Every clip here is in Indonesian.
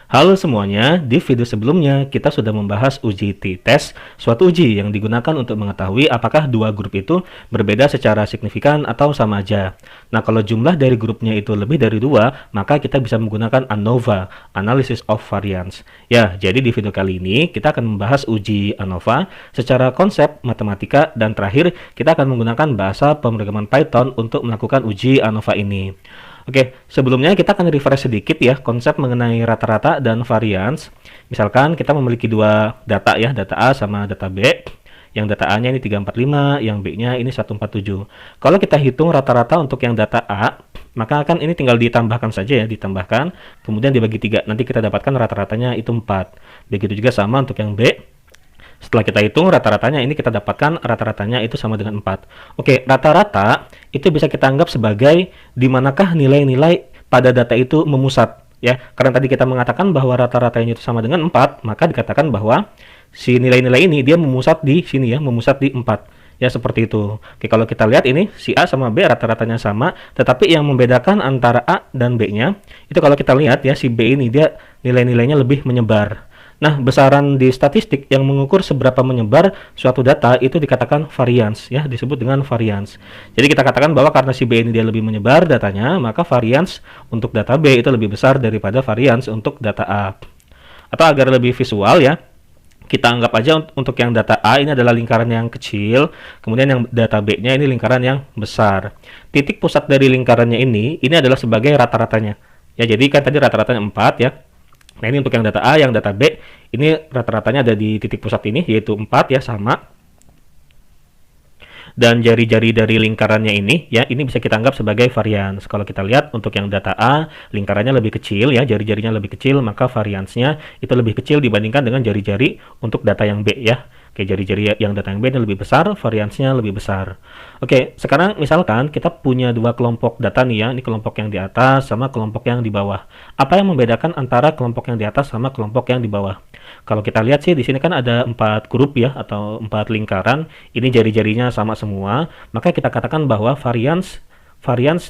Halo semuanya, di video sebelumnya kita sudah membahas uji t-test, suatu uji yang digunakan untuk mengetahui apakah dua grup itu berbeda secara signifikan atau sama aja. Nah, kalau jumlah dari grupnya itu lebih dari dua, maka kita bisa menggunakan ANOVA, Analysis of Variance. Ya, jadi di video kali ini kita akan membahas uji ANOVA secara konsep, matematika, dan terakhir kita akan menggunakan bahasa pemrograman Python untuk melakukan uji ANOVA ini. Oke, sebelumnya kita akan refresh sedikit ya konsep mengenai rata-rata dan variance. Misalkan kita memiliki dua data ya, data A sama data B. Yang data A-nya ini 345, yang B-nya ini 147. Kalau kita hitung rata-rata untuk yang data A, maka akan ini tinggal ditambahkan saja ya, ditambahkan, kemudian dibagi 3. Nanti kita dapatkan rata-ratanya itu 4. Begitu juga sama untuk yang B. Setelah kita hitung rata-ratanya, ini kita dapatkan rata-ratanya itu sama dengan 4. Oke, rata-rata itu bisa kita anggap sebagai di manakah nilai-nilai pada data itu memusat. Ya, karena tadi kita mengatakan bahwa rata-ratanya itu sama dengan 4, maka dikatakan bahwa si nilai-nilai ini dia memusat di sini ya, memusat di 4. Ya, seperti itu. Oke, kalau kita lihat ini, si A sama B rata-ratanya sama, tetapi yang membedakan antara A dan B-nya, itu kalau kita lihat ya, si B ini dia nilai-nilainya lebih menyebar. Nah, besaran di statistik yang mengukur seberapa menyebar suatu data itu dikatakan variance ya, disebut dengan variance. Jadi kita katakan bahwa karena si B ini dia lebih menyebar datanya, maka variance untuk data B itu lebih besar daripada variance untuk data A. Atau agar lebih visual ya, kita anggap aja untuk yang data A ini adalah lingkaran yang kecil, kemudian yang data B-nya ini lingkaran yang besar. Titik pusat dari lingkarannya ini adalah sebagai rata-ratanya. Ya, jadi kan tadi rata-ratanya 4 ya. Nah, ini untuk yang data A, yang data B, ini rata-ratanya ada di titik pusat ini, yaitu 4 ya, sama. Dan jari-jari dari lingkarannya ini, ya, ini bisa kita anggap sebagai variance. Kalau kita lihat untuk yang data A, lingkarannya lebih kecil, ya, jari-jarinya lebih kecil, maka variance-nya itu lebih kecil dibandingkan dengan jari-jari untuk data yang B, ya. Oke, jari-jari yang data yang B ini lebih besar, variance-nya lebih besar. Oke, sekarang misalkan kita punya dua kelompok data nih ya, ini kelompok yang di atas sama kelompok yang di bawah. Apa yang membedakan antara kelompok yang di atas sama kelompok yang di bawah? Kalau kita lihat sih di sini kan ada 4 grup ya, atau 4 lingkaran, ini jari-jarinya sama semua, maka kita katakan bahwa variance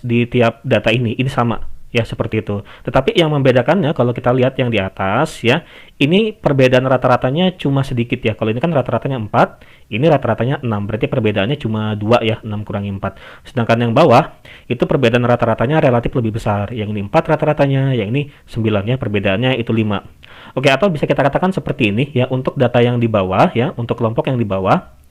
di tiap data ini sama. Ya, seperti itu. Tetapi yang membedakannya kalau kita lihat yang di atas ya, ini perbedaan rata-ratanya cuma sedikit ya. Kalau ini kan rata-ratanya 4, ini rata-ratanya 6. Berarti perbedaannya cuma 2 ya, 6 kurangi 4. Sedangkan yang bawah, itu perbedaan rata-ratanya relatif lebih besar. Yang ini 4 rata-ratanya, yang ini 9 ya, perbedaannya itu 5. Oke, atau bisa kita katakan seperti ini ya, untuk data yang di bawah ya, untuk kelompok yang di bawah,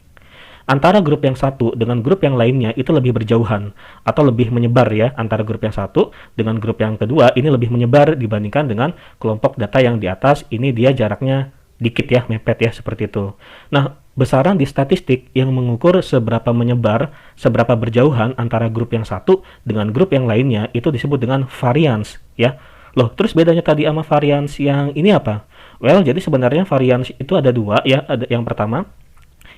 antara grup yang satu dengan grup yang lainnya itu lebih berjauhan atau lebih menyebar ya, antara grup yang satu dengan grup yang kedua ini lebih menyebar dibandingkan dengan kelompok data yang di atas, ini dia jaraknya dikit ya, mepet ya, seperti itu. Nah, besaran di statistik yang mengukur seberapa menyebar, seberapa berjauhan antara grup yang satu dengan grup yang lainnya itu disebut dengan variance ya. Loh, terus bedanya tadi sama variance yang ini apa? Well, jadi sebenarnya variance itu ada dua ya, ada yang pertama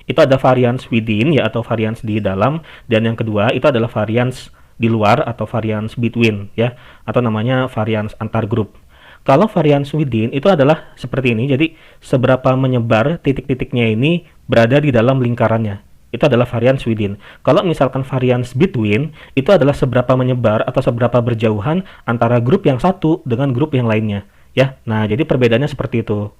itu ada variance within ya, atau variance di dalam, dan yang kedua itu adalah variance di luar atau variance between ya, atau namanya variance antar grup. Kalau variance within itu adalah seperti ini, jadi seberapa menyebar titik-titiknya ini berada di dalam lingkarannya, itu adalah variance within. Kalau misalkan variance between itu adalah seberapa menyebar atau seberapa berjauhan antara grup yang satu dengan grup yang lainnya ya. Nah, jadi perbedaannya seperti itu.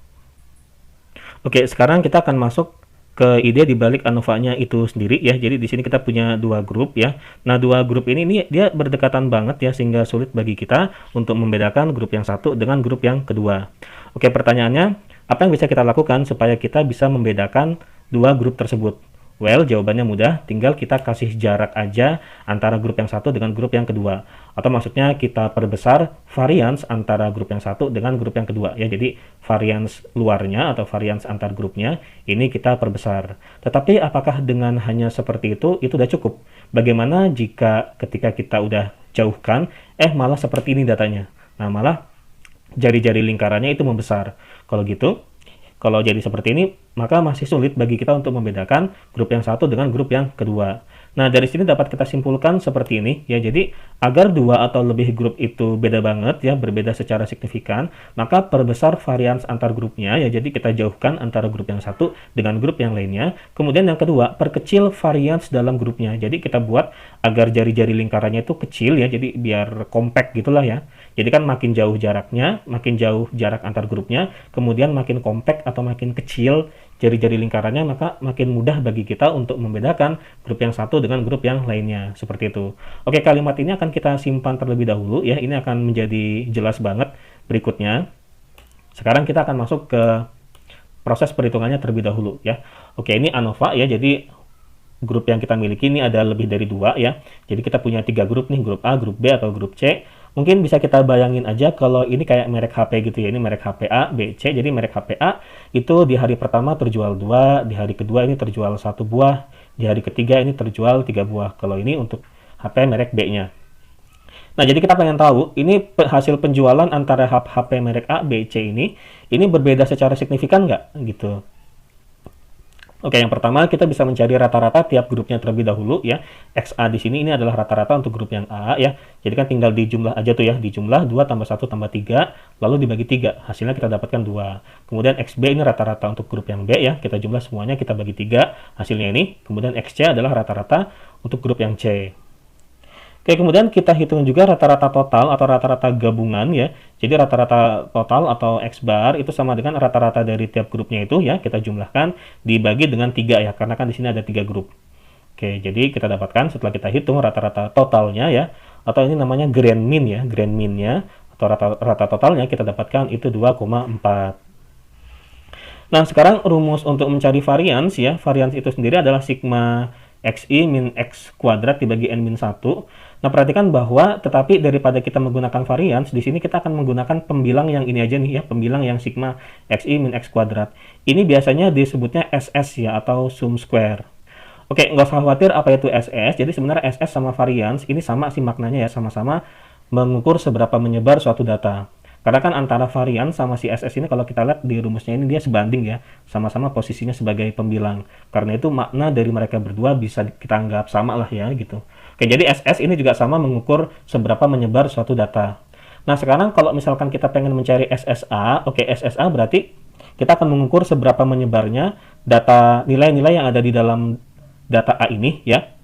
Oke, sekarang kita akan masuk ke ide di balik ANOVA-nya itu sendiri ya. Jadi di sini kita punya dua grup ya. Nah, dua grup ini dia berdekatan banget ya, sehingga sulit bagi kita untuk membedakan grup yang satu dengan grup yang kedua. Oke, pertanyaannya, apa yang bisa kita lakukan supaya kita bisa membedakan dua grup tersebut? Well, jawabannya mudah, tinggal kita kasih jarak aja antara grup yang satu dengan grup yang kedua. Atau maksudnya kita perbesar variance antara grup yang satu dengan grup yang kedua. Ya, jadi variance luarnya atau variance antar grupnya ini kita perbesar. Tetapi apakah dengan hanya seperti itu udah cukup? Bagaimana jika ketika kita udah jauhkan, malah seperti ini datanya? Nah, malah jari-jari lingkarannya itu membesar. Kalau gitu, kalau jadi seperti ini, maka masih sulit bagi kita untuk membedakan grup yang satu dengan grup yang kedua. Nah, dari sini dapat kita simpulkan seperti ini ya. Jadi, agar dua atau lebih grup itu beda banget ya, berbeda secara signifikan, maka perbesar varians antar grupnya ya. Jadi, kita jauhkan antara grup yang satu dengan grup yang lainnya. Kemudian yang kedua, perkecil varians dalam grupnya. Jadi, kita buat agar jari-jari lingkarannya itu kecil ya. Jadi, biar compact gitulah ya. Jadi kan makin jauh jaraknya, makin jauh jarak antar grupnya, kemudian makin kompak atau makin kecil jari-jari lingkarannya, maka makin mudah bagi kita untuk membedakan grup yang satu dengan grup yang lainnya. Seperti itu. Oke, kalimat ini akan kita simpan terlebih dahulu ya. Ini akan menjadi jelas banget berikutnya. Sekarang kita akan masuk ke proses perhitungannya terlebih dahulu ya. Oke, ini ANOVA ya. Jadi grup yang kita miliki ini ada lebih dari 2 ya. Jadi kita punya 3 grup nih, grup A, grup B, atau grup C. Mungkin bisa kita bayangin aja kalau ini kayak merek HP gitu ya. Ini merek HP A, B, C. Jadi merek HP A itu di hari pertama terjual 2, di hari kedua ini terjual 1 buah, di hari ketiga ini terjual 3 buah. Kalau ini untuk HP merek B-nya. Nah, jadi kita pengen tahu ini hasil penjualan antara HP merek A, B, C ini berbeda secara signifikan nggak gitu. Oke, yang pertama kita bisa mencari rata-rata tiap grupnya terlebih dahulu ya. XA di sini ini adalah rata-rata untuk grup yang A ya. Jadi kan tinggal dijumlah aja tuh ya, dijumlah 2 tambah 1 tambah 3, lalu dibagi 3. Hasilnya kita dapatkan 2. Kemudian XB ini rata-rata untuk grup yang B ya. Kita jumlah semuanya, kita bagi 3, hasilnya ini. Kemudian XC adalah rata-rata untuk grup yang C. Oke, kemudian kita hitung juga rata-rata total atau rata-rata gabungan ya. Jadi rata-rata total atau X bar itu sama dengan rata-rata dari tiap grupnya itu ya. Kita jumlahkan dibagi dengan 3 ya, karena kan di sini ada 3 grup. Oke, jadi kita dapatkan setelah kita hitung rata-rata totalnya ya, atau ini namanya grand mean ya, grand mean-nya atau rata totalnya kita dapatkan itu 2,4. Nah, sekarang rumus untuk mencari varians ya. Varians itu sendiri adalah sigma XI min X kuadrat dibagi N min 1. Nah, perhatikan bahwa tetapi daripada kita menggunakan varians, di sini kita akan menggunakan pembilang yang ini aja nih ya, pembilang yang sigma XI min X kuadrat. Ini biasanya disebutnya SS ya, atau sum square. Oke, nggak usah khawatir apa itu SS. Jadi sebenarnya SS sama varians ini sama sih maknanya ya, sama-sama mengukur seberapa menyebar suatu data. Karena kan antara varian sama si SS ini kalau kita lihat di rumusnya ini dia sebanding ya, sama-sama posisinya sebagai pembilang. Karena itu makna dari mereka berdua bisa kita anggap sama lah ya gitu. Oke, jadi SS ini juga sama mengukur seberapa menyebar suatu data. Nah, sekarang kalau misalkan kita pengen mencari SSA, oke, SSA berarti kita akan mengukur seberapa menyebarnya data nilai-nilai yang ada di dalam data A ini ya.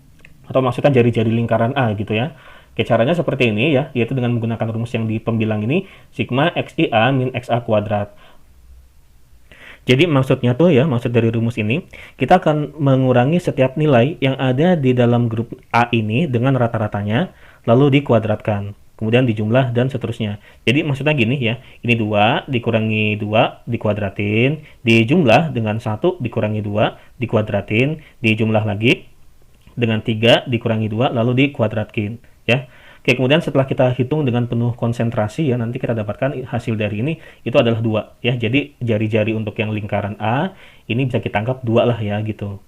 Atau maksudnya jari-jari lingkaran A gitu ya. Oke, caranya seperti ini ya, yaitu dengan menggunakan rumus yang di pembilang ini, sigma XIA min XA kuadrat. Jadi maksudnya tuh ya, maksud dari rumus ini, kita akan mengurangi setiap nilai yang ada di dalam grup A ini dengan rata-ratanya, lalu dikuadratkan. Kemudian dijumlah dan seterusnya. Jadi maksudnya gini ya, ini 2 dikurangi 2 dikuadratin, dijumlah dengan 1 dikurangi 2 dikuadratin, dijumlah lagi dengan 3 dikurangi 2 lalu dikuadratkan ya. Oke, kemudian setelah kita hitung dengan penuh konsentrasi ya, nanti kita dapatkan hasil dari ini itu adalah 2 ya. Jadi jari-jari untuk yang lingkaran A ini bisa kita anggap 2 lah ya gitu.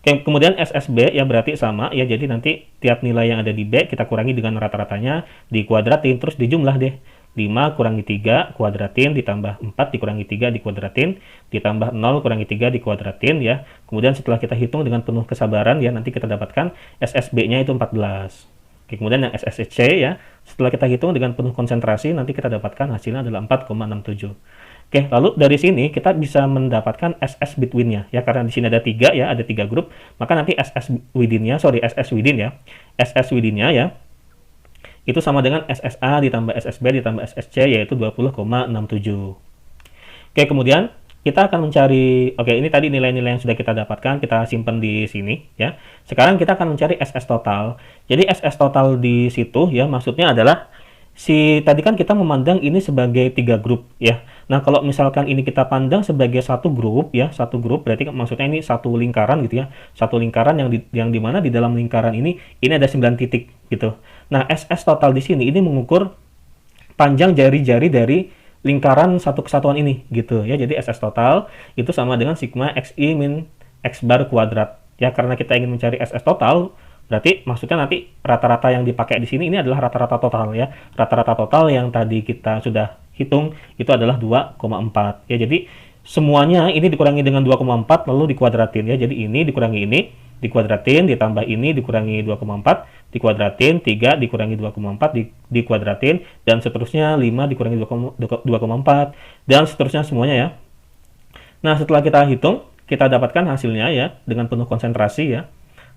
Oke, kemudian SSB ya berarti sama ya. Jadi nanti tiap nilai yang ada di B kita kurangi dengan rata-ratanya, dikuadratin terus dijumlah deh. 5 kurangi 3 kuadratin ditambah 4 dikurangi 3 dikuadratin ditambah 0 kurangi 3 dikuadratin ya. Kemudian setelah kita hitung dengan penuh kesabaran ya, nanti kita dapatkan SSB-nya itu 14. Oke, kemudian yang SSC ya, setelah kita hitung dengan penuh konsentrasi, nanti kita dapatkan hasilnya adalah 4,67. Oke, lalu dari sini kita bisa mendapatkan SS between-nya ya, karena di sini ada 3 ya, ada 3 grup, maka nanti SS within-nya, SS within ya, SS within-nya ya, itu sama dengan SSA ditambah SSB ditambah SSC, yaitu 20,67. Oke, kemudian kita akan mencari, oke ini tadi nilai-nilai yang sudah kita dapatkan, kita simpan di sini ya. Sekarang kita akan mencari SS total. Jadi SS total di situ ya, maksudnya adalah tadi kan kita memandang ini sebagai 3 grup ya. Nah, kalau misalkan ini kita pandang sebagai satu grup ya, satu grup berarti maksudnya ini satu lingkaran gitu ya. Satu lingkaran yang dimana di dalam lingkaran ini ada 9 titik gitu. Nah, SS total di sini ini mengukur panjang jari-jari dari lingkaran satu kesatuan ini gitu ya. Jadi SS total itu sama dengan sigma XI min X bar kuadrat ya. Karena kita ingin mencari SS total, berarti maksudnya nanti rata-rata yang dipakai di sini ini adalah rata-rata total ya. Rata-rata total yang tadi kita sudah hitung itu adalah 2,4 ya. Jadi semuanya ini dikurangi dengan 2,4 lalu dikuadratin ya. Jadi ini dikurangi ini dikuadratin, ditambah ini dikurangi 2,4 dikuadratin, 3 dikurangi 2,4 dikuadratin, dan seterusnya 5 dikurangi 2,4 dan seterusnya semuanya ya. Nah, setelah kita hitung, kita dapatkan hasilnya ya dengan penuh konsentrasi ya.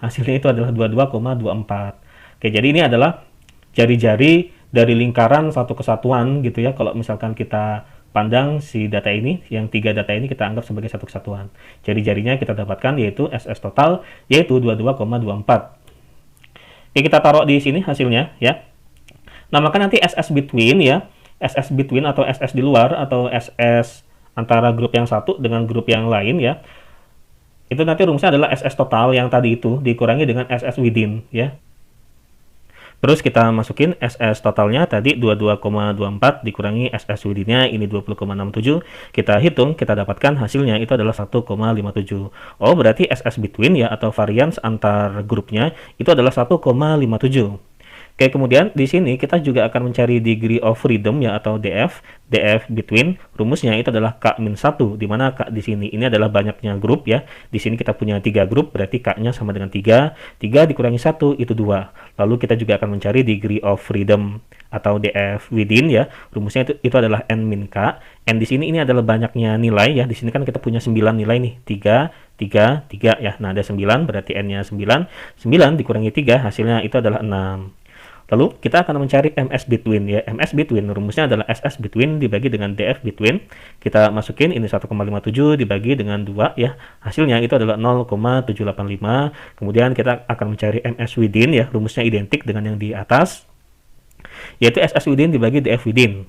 Hasilnya itu adalah 22,24. Oke, jadi ini adalah jari-jari dari lingkaran satu kesatuan gitu ya. Kalau misalkan kita pandang si data ini, yang 3 data ini kita anggap sebagai satu kesatuan. Jari-jarinya kita dapatkan yaitu SS total yaitu 22,24. Oke, kita taruh di sini hasilnya ya. Nah, maka nanti SS between ya, SS between atau SS di luar atau SS antara grup yang satu dengan grup yang lain ya. Itu nanti rumusnya adalah SS total yang tadi itu dikurangi dengan SS within ya. Terus kita masukin SS totalnya tadi 22,24 dikurangi SS within-nya ini 20,67. Kita hitung, kita dapatkan hasilnya itu adalah 1,57. Oh, berarti SS between ya atau variance antar grupnya itu adalah 1,57. Oke, kemudian di sini kita juga akan mencari degree of freedom ya atau DF. DF between rumusnya itu adalah K-1 di mana K di sini ini adalah banyaknya grup ya. Di sini kita punya 3 grup berarti K-nya sama dengan 3. 3 dikurangi 1 itu 2. Lalu kita juga akan mencari degree of freedom atau DF within ya. Rumusnya itu adalah N-K. N di sini ini adalah banyaknya nilai ya. Di sini kan kita punya 9 nilai nih. 3 ya. Nah, ada 9 berarti N-nya 9. 9 dikurangi 3 hasilnya itu adalah 6. Lalu kita akan mencari MS between ya. MS between rumusnya adalah SS between dibagi dengan DF between. Kita masukin ini 1,57 dibagi dengan 2 ya. Hasilnya itu adalah 0,785. Kemudian kita akan mencari MS within ya. Rumusnya identik dengan yang di atas. Yaitu SS within dibagi DF within.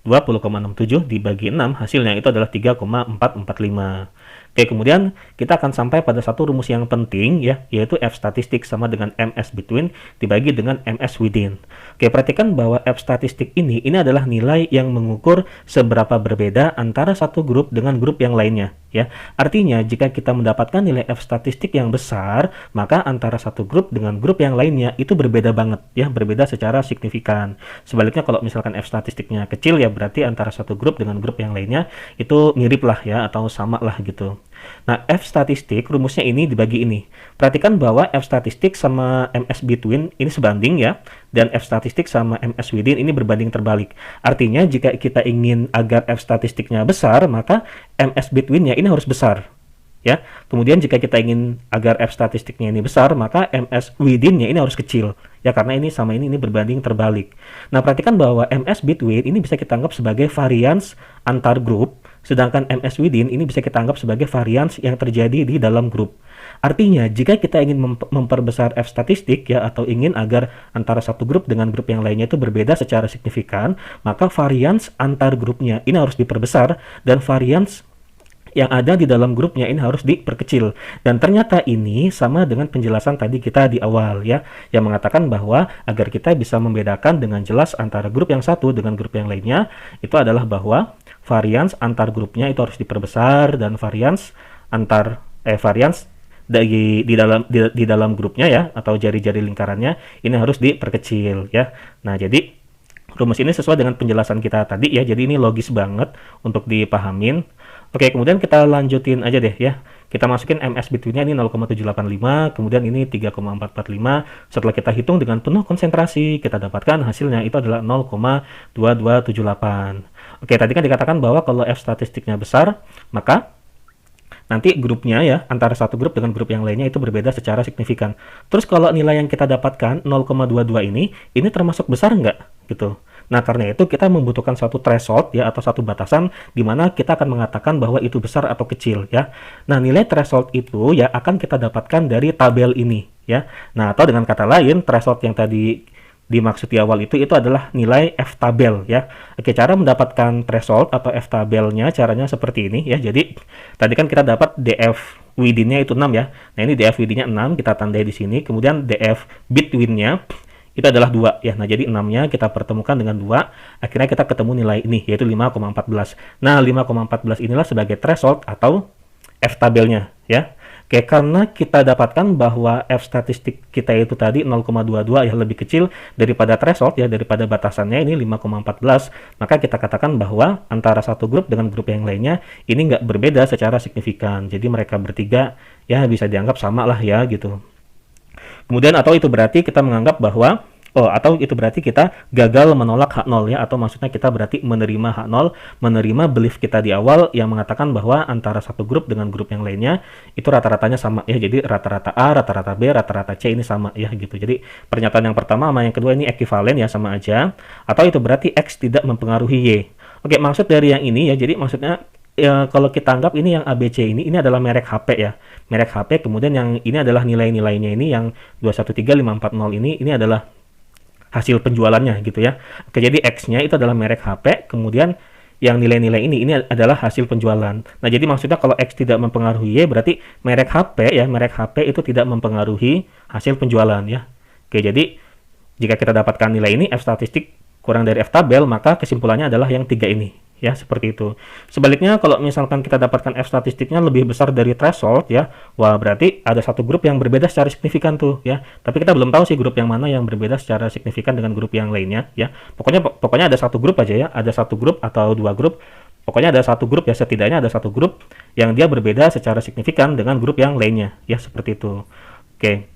20,67 dibagi 6 hasilnya itu adalah 3,445. Oke, kemudian kita akan sampai pada satu rumus yang penting ya, yaitu F statistik sama dengan MS between dibagi dengan MS within. Oke, perhatikan bahwa F statistik ini adalah nilai yang mengukur seberapa berbeda antara satu grup dengan grup yang lainnya ya. Artinya jika kita mendapatkan nilai F statistik yang besar, maka antara satu grup dengan grup yang lainnya itu berbeda banget ya, berbeda secara signifikan. Sebaliknya kalau misalkan F statistiknya kecil ya berarti antara satu grup dengan grup yang lainnya itu mirip lah ya atau sama lah gitu. Nah, F statistik rumusnya ini dibagi ini. Perhatikan bahwa F statistik sama MS between ini sebanding ya, dan F statistik sama MS within ini berbanding terbalik. Artinya jika kita ingin agar F statistiknya besar, maka MS between-nya ini harus besar. Ya. Kemudian jika kita ingin agar F statistiknya ini besar, maka MS within-nya ini harus kecil. Ya, karena ini sama ini berbanding terbalik. Nah, perhatikan bahwa MS between ini bisa kita anggap sebagai variance antar grup, sedangkan MS within ini bisa kita anggap sebagai variance yang terjadi di dalam grup. Artinya, jika kita ingin memperbesar F statistik ya atau ingin agar antara satu grup dengan grup yang lainnya itu berbeda secara signifikan, maka variance antar grupnya ini harus diperbesar dan variance yang ada di dalam grupnya ini harus diperkecil. Dan ternyata ini sama dengan penjelasan tadi kita di awal ya, yang mengatakan bahwa agar kita bisa membedakan dengan jelas antara grup yang satu dengan grup yang lainnya, itu adalah bahwa variance antar grupnya itu harus diperbesar dan variance di dalam grupnya ya atau jari-jari lingkarannya ini harus diperkecil ya. Nah, jadi rumus ini sesuai dengan penjelasan kita tadi ya. Jadi ini logis banget untuk dipahamin. Oke, kemudian kita lanjutin aja deh ya. Kita masukin MS between-nya ini 0,785, kemudian ini 3,445. Setelah kita hitung dengan penuh konsentrasi, kita dapatkan hasilnya itu adalah 0,2278. Oke, tadi kan dikatakan bahwa kalau F statistiknya besar, maka nanti grupnya ya, antara satu grup dengan grup yang lainnya itu berbeda secara signifikan. Terus kalau nilai yang kita dapatkan 0,22 ini termasuk besar nggak? Gitu. Nah, karena itu kita membutuhkan suatu threshold ya atau satu batasan di mana kita akan mengatakan bahwa itu besar atau kecil ya. Nah, nilai threshold itu ya akan kita dapatkan dari tabel ini ya. Nah, atau dengan kata lain, threshold yang tadi dimaksud di awal itu adalah nilai F tabel ya. Oke, cara mendapatkan threshold atau F tabelnya caranya seperti ini ya. Jadi, tadi kan kita dapat DF within-nya itu 6 ya. Nah, ini DF within-nya 6 kita tandai di sini. Kemudian DF between-nya itu adalah 2 ya. Nah, jadi 6-nya kita pertemukan dengan 2, akhirnya kita ketemu nilai ini yaitu 5,14. Nah, 5,14 inilah sebagai threshold atau F tabelnya ya. Oke, karena kita dapatkan bahwa F statistik kita itu tadi 0,22 ya lebih kecil daripada threshold ya, daripada batasannya ini 5,14, maka kita katakan bahwa antara satu grup dengan grup yang lainnya ini nggak berbeda secara signifikan. Jadi mereka bertiga ya bisa dianggap sama lah ya gitu. Kemudian atau itu berarti kita menganggap bahwa Oh, atau itu berarti kita gagal menolak hak nol ya, atau maksudnya kita berarti menerima hak nol, menerima belief kita di awal yang mengatakan bahwa antara satu grup dengan grup yang lainnya itu rata-ratanya sama ya. Jadi rata-rata A, rata-rata B, rata-rata C ini sama ya gitu. Jadi pernyataan yang pertama sama yang kedua ini ekuivalen ya, sama aja. Atau itu berarti X tidak mempengaruhi Y. Oke, maksud dari yang ini ya, jadi maksudnya ya, kalau kita anggap ini yang ABC ini adalah merek HP ya. Merek HP, kemudian yang ini adalah nilai-nilainya ini yang 213540 ini adalah hasil penjualannya gitu ya. Oke, jadi X-nya itu adalah merek HP, kemudian yang nilai-nilai ini adalah hasil penjualan. Nah, jadi maksudnya kalau X tidak mempengaruhi Y, berarti merek HP ya, merek HP itu tidak mempengaruhi hasil penjualan ya. Oke, jadi jika kita dapatkan nilai ini F statistik kurang dari F tabel, maka kesimpulannya adalah yang tiga ini. Ya, seperti itu. Sebaliknya, kalau misalkan kita dapatkan F statistiknya lebih besar dari threshold, ya, wah berarti ada satu grup yang berbeda secara signifikan tuh, ya. Tapi kita belum tahu sih grup yang mana yang berbeda secara signifikan dengan grup yang lainnya, ya. Pokoknya ada satu grup aja ya, ada satu grup atau dua grup. Pokoknya ada satu grup ya, setidaknya ada satu grup yang dia berbeda secara signifikan dengan grup yang lainnya, ya, seperti itu. Oke.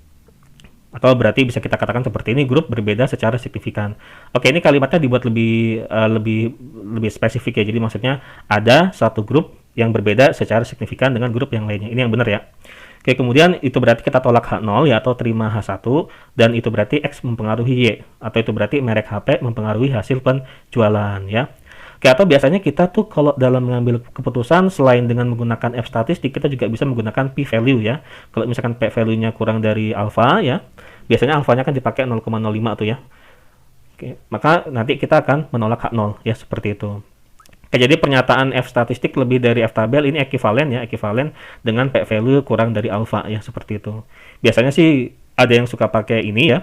Atau berarti bisa kita katakan seperti ini, grup berbeda secara signifikan. Oke, ini kalimatnya dibuat lebih spesifik ya. Jadi maksudnya ada satu grup yang berbeda secara signifikan dengan grup yang lainnya. Ini yang benar ya. Oke, kemudian itu berarti kita tolak H0 ya, atau terima H1, dan itu berarti X mempengaruhi Y, atau itu berarti merek HP mempengaruhi hasil penjualan ya. Oke, atau biasanya kita tuh kalau dalam mengambil keputusan selain dengan menggunakan F statistik, kita juga bisa menggunakan P value ya. Kalau misalkan P value-nya kurang dari alpha ya, biasanya alfanya kan dipakai 0,05 tuh ya. Oke, maka nanti kita akan menolak H0 ya, seperti itu. Oke, jadi pernyataan F statistik lebih dari F tabel ini ekuivalen ya, ekuivalen dengan P value kurang dari alpha ya, seperti itu. Biasanya sih ada yang suka pakai ini ya,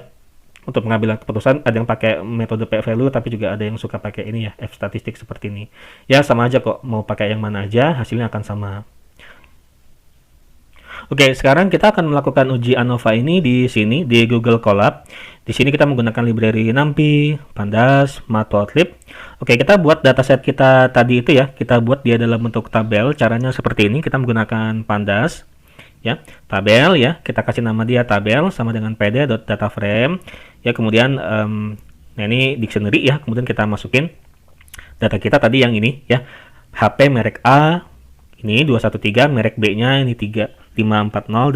untuk pengambilan keputusan ada yang pakai metode P value, tapi juga ada yang suka pakai ini ya, F statistik seperti ini. Ya sama aja kok, mau pakai yang mana aja hasilnya akan sama. Oke, sekarang kita akan melakukan uji ANOVA ini di sini di Google Colab. Di sini kita menggunakan library NumPy, Pandas, Matplotlib. Oke, kita buat dataset kita tadi itu ya, kita buat dia dalam bentuk tabel. Caranya seperti ini, kita menggunakan Pandas. Ya, tabel ya, kita kasih nama dia tabel sama dengan pd.dataframe ya, kemudian nah ini dictionary ya, kemudian kita masukin data kita tadi yang ini ya, HP merek A ini 213, merek B-nya ini 3540,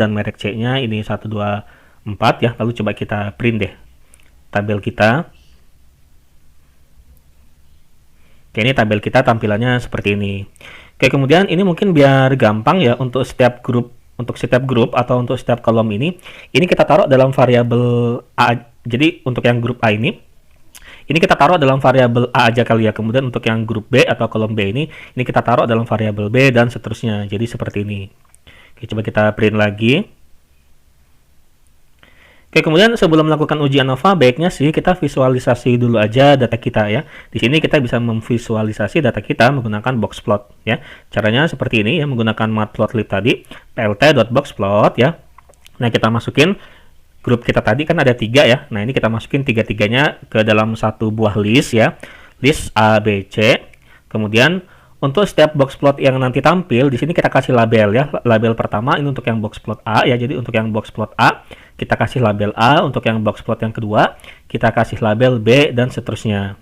dan merek C-nya ini 124 ya. Lalu coba kita print deh tabel kita. Oke, ini tabel kita tampilannya seperti ini. Oke, kemudian ini mungkin biar gampang ya untuk setiap grup, atau untuk setiap kolom ini kita taruh dalam variabel A. Jadi untuk yang grup A ini kita taruh dalam variabel A aja kali ya. Kemudian untuk yang grup B atau kolom B ini kita taruh dalam variabel B dan seterusnya. Jadi seperti ini. Oke, coba kita print lagi. Oke, kemudian sebelum melakukan uji ANOVA, baiknya sih kita visualisasi dulu aja data kita ya. Di sini kita bisa memvisualisasi data kita menggunakan boxplot ya. Caranya seperti ini ya, menggunakan matplotlib tadi, plt.boxplot ya. Nah, kita masukin grup kita tadi kan ada 3 ya. Nah, ini kita masukin 3-3-nya ke dalam satu buah list ya. List A, B, C. Kemudian untuk setiap boxplot yang nanti tampil, di sini kita kasih label ya. Label pertama ini untuk yang boxplot A ya. Jadi untuk yang boxplot A, kita kasih label A. Untuk yang boxplot yang kedua, kita kasih label B dan seterusnya.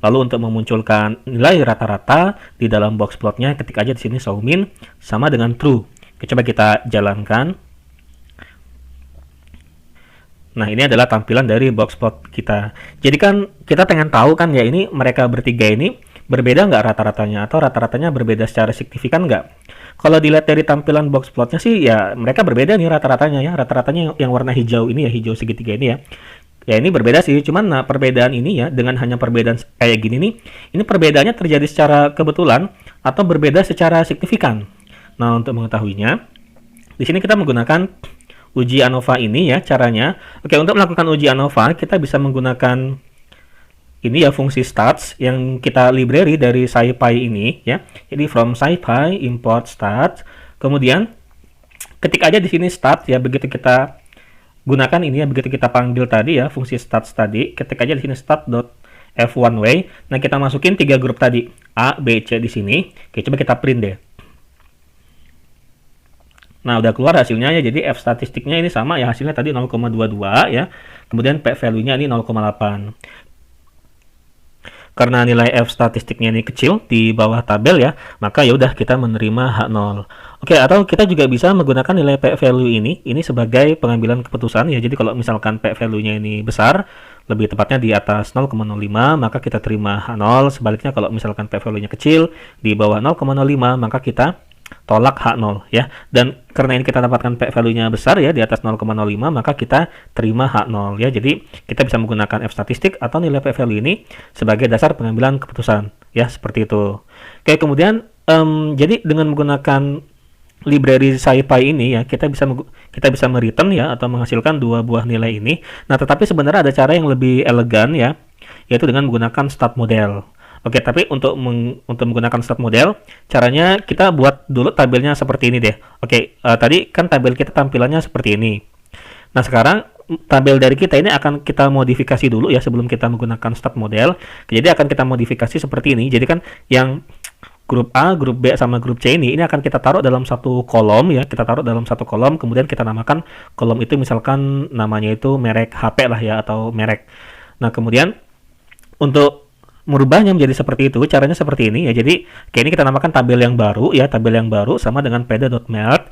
Lalu untuk memunculkan nilai rata-rata di dalam boxplotnya, ketik aja di sini show min sama dengan true. Oke, coba kita jalankan. Nah, ini adalah tampilan dari boxplot kita. Jadi kan kita pengen tahu kan ya, ini mereka bertiga ini berbeda nggak rata-ratanya, atau rata-ratanya berbeda secara signifikan nggak? Kalau dilihat dari tampilan boxplotnya sih ya mereka berbeda nih rata-ratanya ya. Rata-ratanya yang warna hijau ini ya, hijau segitiga ini ya. Ya ini berbeda sih, cuman nah perbedaan ini ya, dengan hanya perbedaan kayak gini nih, ini perbedaannya terjadi secara kebetulan atau berbeda secara signifikan. Nah, untuk mengetahuinya, di sini kita menggunakan uji ANOVA ini ya caranya. Oke, untuk melakukan uji ANOVA kita bisa menggunakan ini ya, fungsi stats yang kita library dari SciPy ini ya. Jadi from SciPy import stats. Kemudian ketik aja di sini stats ya, begitu kita gunakan ini ya, begitu kita panggil tadi ya fungsi stats tadi, ketik aja di sini stat.f1way. Nah, kita masukin 3 grup tadi A, B, C di sini. Oke, coba kita print deh. Nah, udah keluar hasilnya ya. Jadi F statistiknya ini sama ya, hasilnya tadi 0,22 ya. Kemudian P value-nya ini 0,8. Karena nilai F statistiknya ini kecil di bawah tabel ya, maka ya udah kita menerima H0. Oke, atau kita juga bisa menggunakan nilai P value ini sebagai pengambilan keputusan ya. Jadi kalau misalkan P value-nya ini besar, lebih tepatnya di atas 0,05, maka kita terima H0. Sebaliknya kalau misalkan P value-nya kecil di bawah 0,05, maka kita tolak H0 ya. Dan karena ini kita dapatkan P value-nya besar ya, di atas 0,05, maka kita terima H0 ya. Jadi kita bisa menggunakan F statistik atau nilai P value ini sebagai dasar pengambilan keputusan ya, seperti itu. Oke, kemudian jadi dengan menggunakan library SciPy ini ya, kita bisa mereturn ya, atau menghasilkan dua buah nilai ini. Nah, tetapi sebenarnya ada cara yang lebih elegan ya, yaitu dengan menggunakan stat model. Oke, tapi untuk menggunakan stat model, caranya kita buat dulu tabelnya seperti ini deh. Oke, tadi kan tabel kita tampilannya seperti ini. Nah, sekarang tabel dari kita ini akan kita modifikasi dulu ya, sebelum kita menggunakan stat model. Jadi akan kita modifikasi seperti ini. Jadi kan yang grup A, grup B, sama grup C ini akan kita taruh dalam satu kolom ya. Kita taruh dalam satu kolom, kemudian kita namakan kolom itu misalkan namanya itu merek HP lah ya, atau merek. Nah, kemudian untuk merubahnya menjadi seperti itu, caranya seperti ini ya. Jadi kayak ini kita namakan tabel yang baru ya, tabel yang baru sama dengan peda.melt.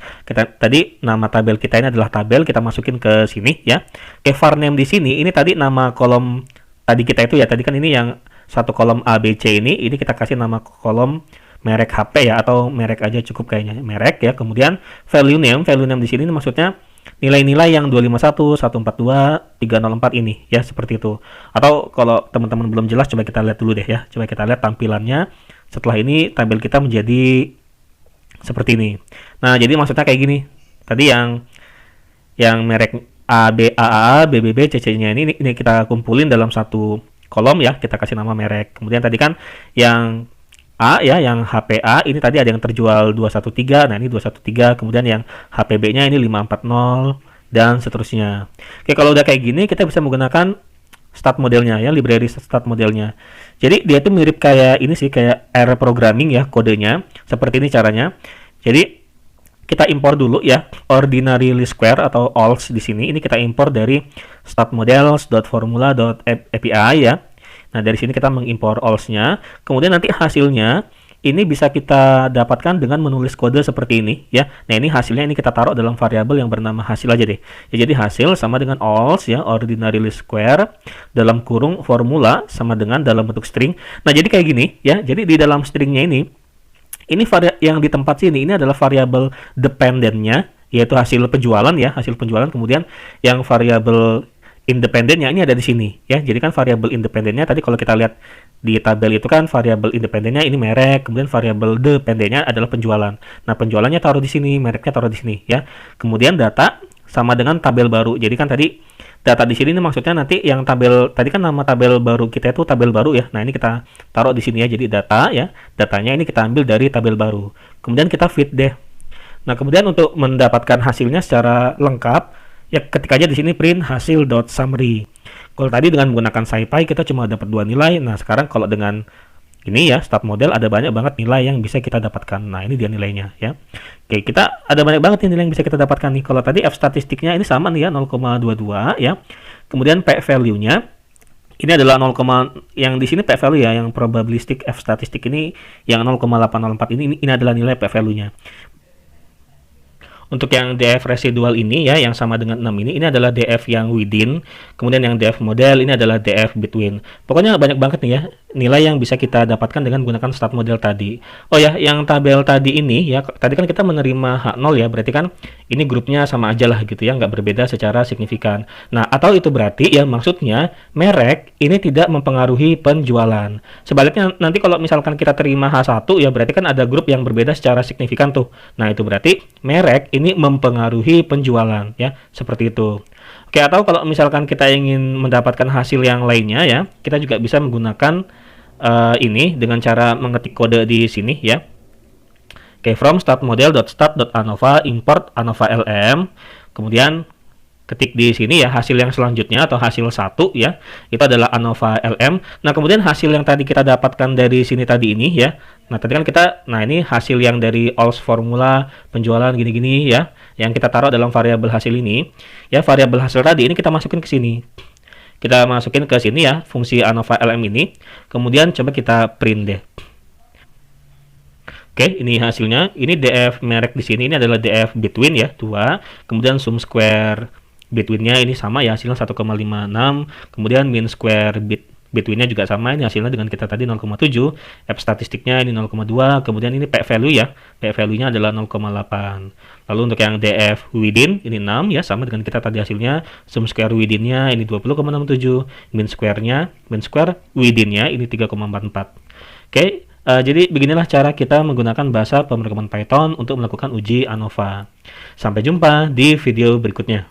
Tadi nama tabel kita ini adalah tabel, kita masukin ke sini ya. Oke, var name di sini ini tadi nama kolom tadi kita itu ya. Tadi kan ini yang satu kolom A B C ini kita kasih nama kolom merek HP ya, atau merek aja cukup kayaknya, merek ya. Kemudian value name di sini maksudnya nilai-nilai yang 251, 142, 304 ini ya, seperti itu. Atau kalau teman-teman belum jelas, coba kita lihat dulu deh ya. Coba kita lihat tampilannya. Setelah ini tabel kita menjadi seperti ini. Nah, jadi maksudnya kayak gini. Tadi yang merek A, B, A, B, B, B, C, C-nya ini kita kumpulin dalam satu kolom ya. Kita kasih nama merek. Kemudian tadi kan yang A ya, yang HPA ini tadi ada yang terjual 213, nah ini 213, kemudian yang HPB-nya ini 540 dan seterusnya. Oke, kalau udah kayak gini kita bisa menggunakan stat modelnya ya, library stat modelnya. Jadi dia itu mirip kayak ini sih, kayak R programming ya kodenya. Seperti ini caranya. Jadi kita impor dulu ya ordinary least square atau OLS di sini. Ini kita impor dari statmodels.formula.api ya. Nah, dari sini kita mengimpor OLS-nya. Kemudian nanti hasilnya ini bisa kita dapatkan dengan menulis kode seperti ini ya. Nah, ini hasilnya ini kita taruh dalam variabel yang bernama hasil aja deh. Ya, jadi hasil sama dengan OLS ya, ordinary least square dalam kurung formula sama dengan dalam bentuk string. Nah, jadi kayak gini ya. Jadi di dalam stringnya ini yang di tempat sini ini adalah variabel dependentnya, yaitu hasil penjualan ya, hasil penjualan. Kemudian yang variabel independennya ini ada di sini ya. Jadi kan variabel independennya tadi kalau kita lihat di tabel itu kan variabel independennya ini merek, kemudian variabel dependennya adalah penjualan. Nah, penjualannya taruh di sini, mereknya taruh di sini ya. Kemudian data sama dengan tabel baru. Jadi kan tadi data di sini ini maksudnya nanti yang tabel tadi kan nama tabel baru kita itu tabel baru ya. Nah, ini kita taruh di sini ya. Jadi data ya, datanya ini kita ambil dari tabel baru. Kemudian kita feed deh. Nah, kemudian untuk mendapatkan hasilnya secara lengkap ya, ketik aja di sini print hasil.summary. Kalau tadi dengan menggunakan SciPy kita cuma dapat dua nilai. Nah, sekarang kalau dengan ini ya stat model ada banyak banget nilai yang bisa kita dapatkan. Nah, ini dia nilainya ya. Oke, kita ada banyak banget nih nilai yang bisa kita dapatkan nih. Kalau tadi F statistiknya ini sama nih ya, 0,22 ya. Kemudian P value-nya ini adalah 0, yang di sini P value ya, yang probabilistic F statistik ini yang 0,804 ini adalah nilai P value-nya. Untuk yang DF residual ini ya, yang sama dengan 6 ini adalah DF yang within. Kemudian yang DF model ini adalah DF between. Pokoknya banyak banget nih ya nilai yang bisa kita dapatkan dengan menggunakan stat model tadi. Oh ya, yang tabel tadi ini ya, tadi kan kita menerima H0 ya, berarti kan ini grupnya sama aja lah gitu ya, nggak berbeda secara signifikan. Nah, atau itu berarti ya maksudnya merek ini tidak mempengaruhi penjualan. Sebaliknya nanti kalau misalkan kita terima H1 ya, berarti kan ada grup yang berbeda secara signifikan tuh. Nah, itu berarti merek ini mempengaruhi penjualan ya, seperti itu. Oke, atau kalau misalkan kita ingin mendapatkan hasil yang lainnya ya, kita juga bisa menggunakan ini dengan cara mengetik kode di sini ya. Oke, from statmodel.stat.anova import anova lm. Kemudian ketik di sini ya hasil yang selanjutnya atau hasil 1 ya. Itu adalah anova lm. Nah, kemudian hasil yang tadi kita dapatkan dari sini tadi ini ya, Nah, tadi kan nah ini hasil yang dari alls formula penjualan gini-gini ya, yang kita taruh dalam variabel hasil ini. Ya, variabel hasil tadi ini kita masukin ke sini. Kita masukin ke sini ya, fungsi ANOVA LM ini. Kemudian coba kita print deh. Oke, ini hasilnya. Ini DF merek di sini ini adalah DF between ya, 2. Kemudian sum square between-nya ini sama ya, hasilnya 1,56. Kemudian mean square between-nya juga sama, ini hasilnya dengan kita tadi 0,7. F statistiknya ini 0,2. Kemudian ini P value ya, P value-nya adalah 0,8. Lalu untuk yang DF within ini 6 ya, sama dengan kita tadi hasilnya. Sum square within-nya ini 20,67. Mean square within-nya ini 3,44. Oke. Jadi beginilah cara kita menggunakan bahasa pemrograman Python untuk melakukan uji ANOVA. Sampai jumpa di video berikutnya.